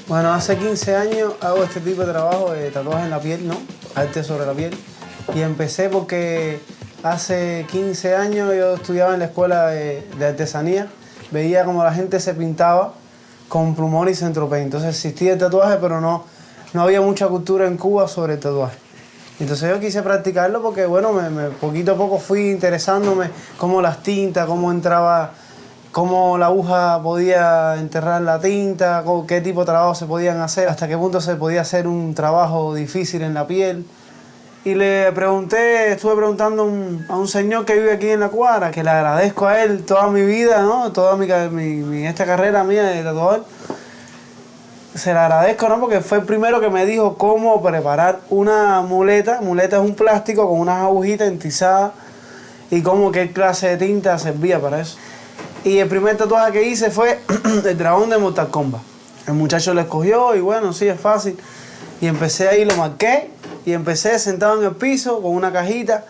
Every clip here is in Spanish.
Bueno, hace 15 años hago este tipo de trabajo de tatuaje en la piel, ¿no? Arte sobre la piel. Y empecé porque hace 15 años yo estudiaba en la escuela de artesanía. Veía como la gente se pintaba con plumón y centropein. Entonces existía el tatuaje, pero no había mucha cultura en Cuba sobre el tatuaje. Entonces yo quise practicarlo porque, bueno, poquito a poco fui interesándome cómo las tintas, cómo entraba, cómo la aguja podía enterrar la tinta, qué tipo de trabajo se podían hacer, hasta qué punto se podía hacer un trabajo difícil en la piel. Y estuve preguntando a un señor que vive aquí en la cuadra, que le agradezco a él toda mi vida, ¿no? Toda esta carrera mía de tatuador. Se le agradezco, ¿no? Porque fue el primero que me dijo cómo preparar una muleta. Muleta es un plástico con unas agujitas entizadas y qué clase de tinta servía para eso. Y el primer tatuaje que hice fue el dragón de Mortal Kombat. El muchacho lo escogió y bueno, sí, es fácil. Y empecé ahí, lo marqué y empecé sentado en el piso con una cajita,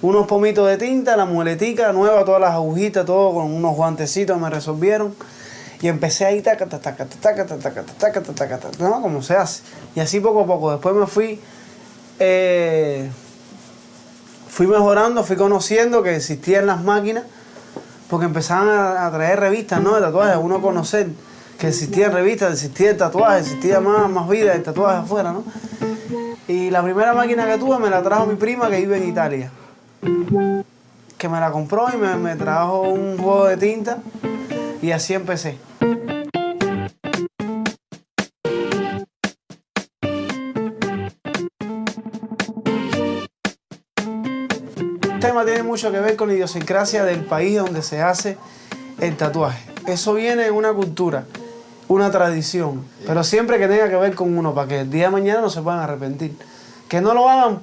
unos pomitos de tinta, la muletica nueva, todas las agujitas, todo con unos guantecitos me resolvieron. Y empecé ahí, ¿no? Como se hace. Y así poco a poco. Después me fui mejorando, fui conociendo que existían las máquinas, porque empezaban a traer revistas, ¿no? De tatuajes, a uno conocer que existían revistas, existía el tatuaje, existía más vida del tatuaje afuera, ¿no? Y la primera máquina que tuve me la trajo mi prima que vive en Italia, que me la compró y me trajo un juego de tinta y así empecé. El tema tiene mucho que ver con la idiosincrasia del país donde se hace el tatuaje. Eso viene de una cultura, una tradición, pero siempre que tenga que ver con uno, para que el día de mañana no se puedan arrepentir. Que no lo hagan.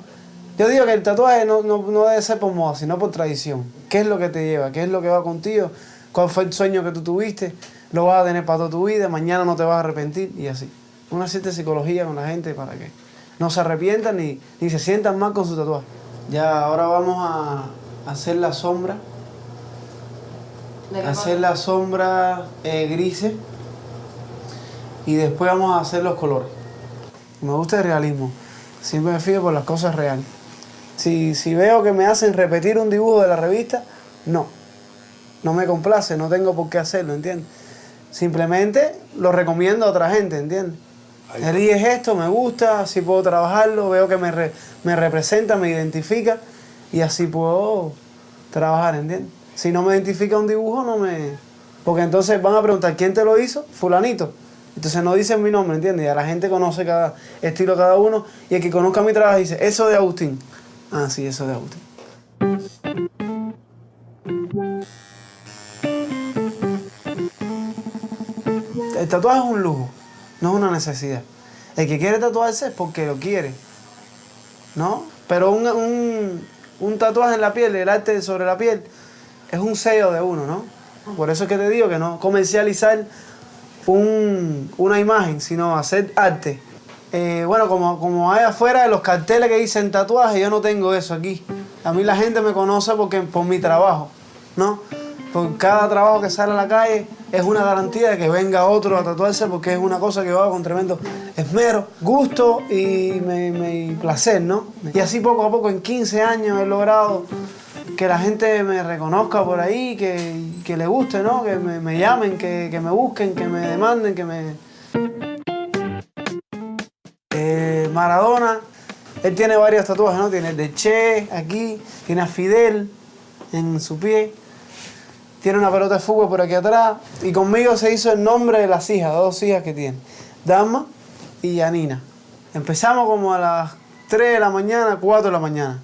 Yo digo que el tatuaje no debe ser por moda, sino por tradición. ¿Qué es lo que te lleva? ¿Qué es lo que va contigo? ¿Cuál fue el sueño que tú tuviste? Lo vas a tener para toda tu vida, mañana no te vas a arrepentir y así. Una cierta psicología con la gente para que no se arrepientan ni se sientan mal con su tatuaje. Ya, ahora vamos a hacer la sombra. Hacer la sombra grises. Y después vamos a hacer los colores. Me gusta el realismo. Siempre me fijo por las cosas reales. Si veo que me hacen repetir un dibujo de la revista, no me complace, no tengo por qué hacerlo, ¿entiendes? Simplemente lo recomiendo a otra gente, ¿entiendes? Eliges esto, me gusta, así puedo trabajarlo, veo que me representa, me identifica y así puedo trabajar, ¿entiendes? Si no me identifica un dibujo, porque entonces van a preguntar, ¿quién te lo hizo? Fulanito. Entonces no dicen mi nombre, ¿entiendes? Ya la gente conoce cada estilo de cada uno y el que conozca mi trabajo dice, eso de Agustín. Ah, sí, eso de Agustín. El tatuaje es un lujo, no es una necesidad. El que quiere tatuarse es porque lo quiere, ¿no? Pero un tatuaje en la piel, el arte sobre la piel, es un sello de uno, ¿no? Por eso es que te digo que no comercializar una imagen, sino hacer arte. Bueno, como hay afuera de los carteles que dicen tatuaje, yo no tengo eso aquí. A mí la gente me conoce por mi trabajo, ¿no? Por cada trabajo que sale a la calle es una garantía de que venga otro a tatuarse porque es una cosa que yo hago con tremendo esmero, gusto y placer, ¿no? Y así poco a poco, en 15 años he logrado que la gente me reconozca por ahí, que le guste, ¿no? Que me llamen, que me busquen, que me demanden, Maradona, él tiene varios tatuajes, ¿no? Tiene el de Che aquí, tiene a Fidel en su pie, tiene una pelota de fútbol por aquí atrás y conmigo se hizo el nombre de las hijas, 2 hijas que tiene, Dama y Yanina. Empezamos como a las 3 de la mañana, 4 de la mañana,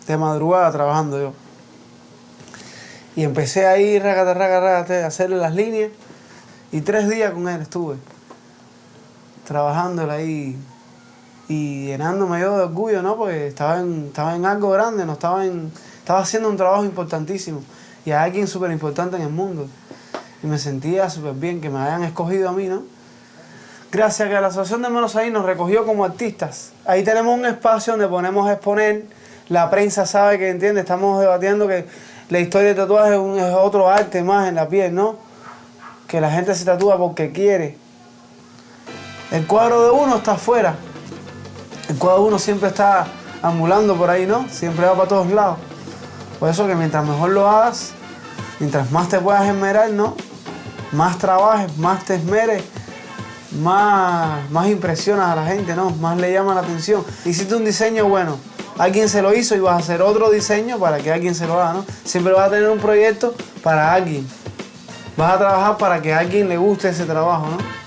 de madrugada trabajando yo. Y empecé ahí, a hacerle las líneas y 3 días con él estuve, trabajándole ahí y llenándome yo de orgullo, ¿no? Porque estaba en algo grande, estaba haciendo un trabajo importantísimo y a alguien súper importante en el mundo. Y me sentía súper bien que me hayan escogido a mí, ¿no? Gracias a que la Asociación de Hermanos Ahí nos recogió como artistas. Ahí tenemos un espacio donde podemos exponer. La prensa sabe que, ¿entiendes? Estamos debatiendo que la historia del tatuaje es otro arte más en la piel, ¿no? Que la gente se tatúa porque quiere. El cuadro de uno está afuera. El cuadro de uno siempre está ambulando por ahí, ¿no? Siempre va para todos lados. Por eso que mientras mejor lo hagas, mientras más te puedas esmerar, ¿no? Más trabajes, más te esmeres, más impresionas a la gente, ¿no? Más le llama la atención. Hiciste un diseño bueno, alguien se lo hizo y vas a hacer otro diseño para que alguien se lo haga, ¿no? Siempre vas a tener un proyecto para alguien. Vas a trabajar para que a alguien le guste ese trabajo, ¿no?